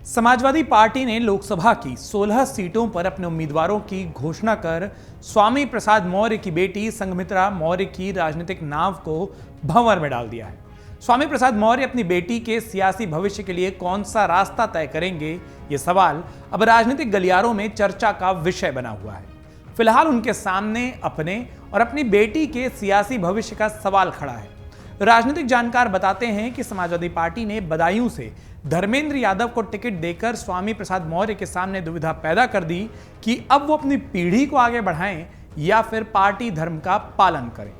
Samajwadi party ने लोकसभा की 16 सीटों पर अपने उम्मीदवारों की घोषणा कर स्वामी प्रसाद मौर्य की बेटी संघमित्रा मौर्य की राजनीतिक नाव को भंवर में डाल दिया है। स्वामी प्रसाद मौर्य अपनी बेटी के सियासी भविष्य के लिए कौन सा रास्ता तय करेंगे, ये सवाल अब राजनीतिक गलियारों में चर्चा का विषय बना हुआ है। फिलहाल उनके सामने अपने और अपनी बेटी के सियासी भविष्य का सवाल खड़ा है। राजनीतिक जानकार बताते हैं कि समाजवादी पार्टी ने बदायूं से धर्मेंद्र यादव को टिकट देकर स्वामी प्रसाद मौर्य के सामने दुविधा पैदा कर दी कि अब वो अपनी पीढ़ी को आगे बढ़ाएं या फिर पार्टी धर्म का पालन करें।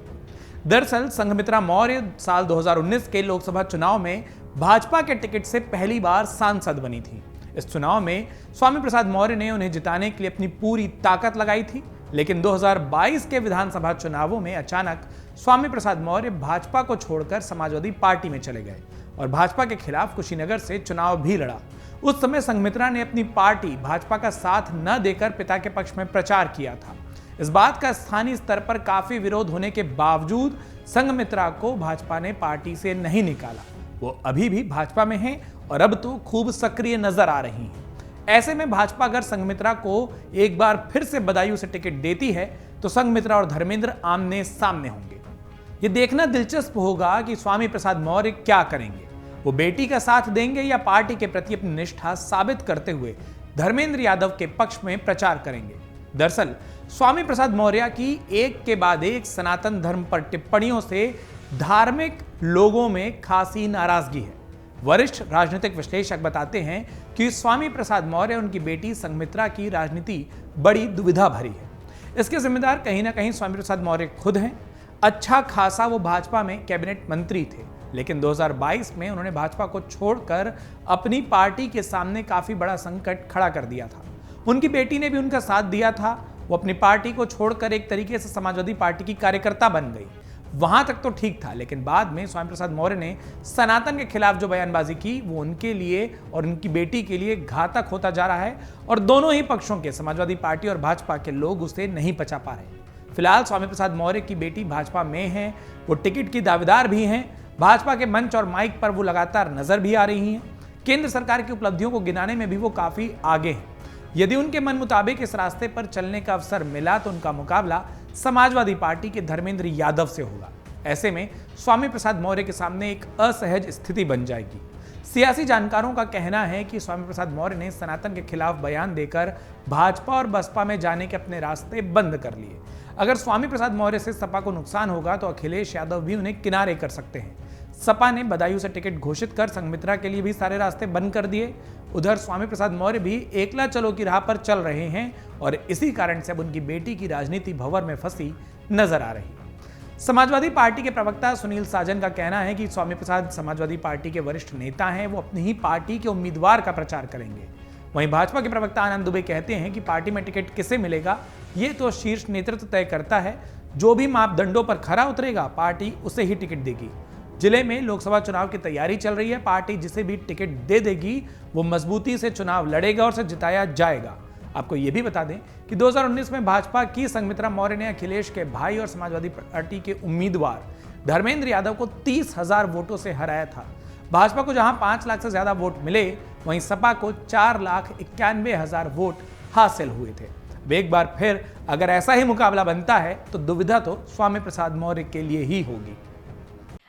दरअसल संघमित्रा मौर्य साल 2019 के लोकसभा चुनाव में भाजपा के टिकट से पहली बार सांसद बनी थी। इस चुनाव में स्वामी प्रसाद मौर्य ने उन्हें जिताने के लिए अपनी पूरी ताकत लगाई थी, लेकिन 2022 के विधानसभा चुनावों में अचानक स्वामी प्रसाद मौर्य भाजपा को छोड़कर समाजवादी पार्टी में चले गए और भाजपा के खिलाफ कुशीनगर से चुनाव भी लड़ा। उस समय संघमित्रा ने अपनी पार्टी भाजपा का साथ न देकर पिता के पक्ष में प्रचार किया था। इस बात का स्थानीय स्तर पर काफी विरोध होने के बावजूद संघमित्रा को भाजपा ने पार्टी से नहीं निकाला। वो अभी भी भाजपा में हैं और अब तो खूब सक्रिय नजर आ रही हैं। ऐसे में भाजपा अगर संघमित्रा को एक बार फिर से बदायूं से टिकट देती है तो संघमित्रा और धर्मेंद्र आमने सामने होंगे। ये देखना दिलचस्प होगा कि स्वामी प्रसाद मौर्य क्या करेंगे। वो बेटी का साथ देंगे या पार्टी के प्रति अपनी निष्ठा साबित करते हुए धर्मेंद्र यादव के पक्ष में प्रचार करेंगे। दरअसल स्वामी प्रसाद मौर्य की एक के बाद एक सनातन धर्म पर टिप्पणियों से धार्मिक लोगों में खासी नाराजगी है। वरिष्ठ राजनीतिक विश्लेषक बताते हैं कि स्वामी प्रसाद मौर्य और उनकी बेटी संघमित्रा की राजनीति बड़ी दुविधा भरी है। इसके जिम्मेदार कहीं ना कहीं स्वामी प्रसाद मौर्य खुद हैं। अच्छा खासा वो भाजपा में कैबिनेट मंत्री थे, लेकिन 2022 में उन्होंने भाजपा को छोड़कर अपनी पार्टी के सामने काफी बड़ा संकट खड़ा कर दिया था। उनकी बेटी ने भी उनका साथ दिया था। वो अपनी पार्टी को छोड़कर एक तरीके से समाजवादी पार्टी की कार्यकर्ता बन गई। वहां तक तो ठीक था, लेकिन बाद में स्वामी प्रसाद मौर्य ने सनातन के खिलाफ जो बयानबाजी की वो उनके लिए और उनकी बेटी के लिए घातक होता जा रहा है और दोनों ही पक्षों के समाजवादी पार्टी और भाजपा के लोग उसे नहीं पचा पा रहे। फिलहाल स्वामी प्रसाद मौर्य की बेटी भाजपा में है, वो टिकट की दावेदार भी हैं। भाजपा के मंच और माइक पर वो लगातार नजर भी आ रही हैं। केंद्र सरकार की उपलब्धियों को गिनाने में भी वो काफी आगे हैं। यदि उनके मन मुताबिक इस रास्ते पर चलने का अवसर मिला तो उनका मुकाबला समाजवादी पार्टी के धर्मेंद्र यादव से होगा। ऐसे में स्वामी प्रसाद मौर्य के सामने एक असहज स्थिति बन जाएगी। सियासी जानकारों का कहना है कि स्वामी प्रसाद मौर्य ने सनातन के खिलाफ बयान देकर भाजपा और बसपा में जाने के अपने रास्ते बंद कर लिए। अगर स्वामी प्रसाद मौर्य से सपा को नुकसान होगा तो अखिलेश यादव भी उन्हें किनारे कर सकते हैं। सपा ने बदायूं से टिकट घोषित कर संघमित्रा के लिए भी सारे रास्ते बंद कर दिए। उधर स्वामी प्रसाद मौर्य भी एकला चलो की राह पर चल रहे हैं और इसी कारण से अब उनकी बेटी की राजनीति भंवर में फंसी नजर आ रही है। समाजवादी पार्टी के प्रवक्ता सुनील साजन का कहना है कि स्वामी प्रसाद समाजवादी पार्टी के वरिष्ठ नेता हैं, वो अपनी ही पार्टी के उम्मीदवार का प्रचार करेंगे। वहीं भाजपा के प्रवक्ता आनंद दुबे कहते हैं कि पार्टी में टिकट किसे मिलेगा ये तो शीर्ष नेतृत्व तय करता है। जो भी मापदंडों पर खरा उतरेगा पार्टी उसे ही टिकट देगी। जिले में लोकसभा चुनाव की तैयारी चल रही है। पार्टी जिसे भी टिकट दे देगी वो मजबूती से चुनाव लड़ेगा और उसे जिताया जाएगा। आपको ये भी बता दें कि 2019 में भाजपा की संघमित्रा मौर्य ने अखिलेश के भाई और समाजवादी पार्टी के उम्मीदवार धर्मेंद्र यादव को 30,000 वोटों से हराया था। भाजपा को जहां 5 लाख से ज्यादा वोट मिले, वहीं सपा को 4,91,000 वोट हासिल हुए थे। अब एक बार फिर अगर ऐसा ही मुकाबला बनता है तो दुविधा तो स्वामी प्रसाद मौर्य के लिए ही होगी।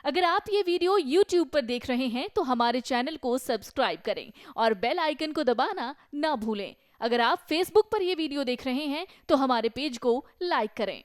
अगर आप ये वीडियो YouTube पर देख रहे हैं तो हमारे चैनल को सब्सक्राइब करें और बेल आइकन को दबाना ना भूलें। अगर आप Facebook पर ये वीडियो देख रहे हैं तो हमारे पेज को लाइक करें।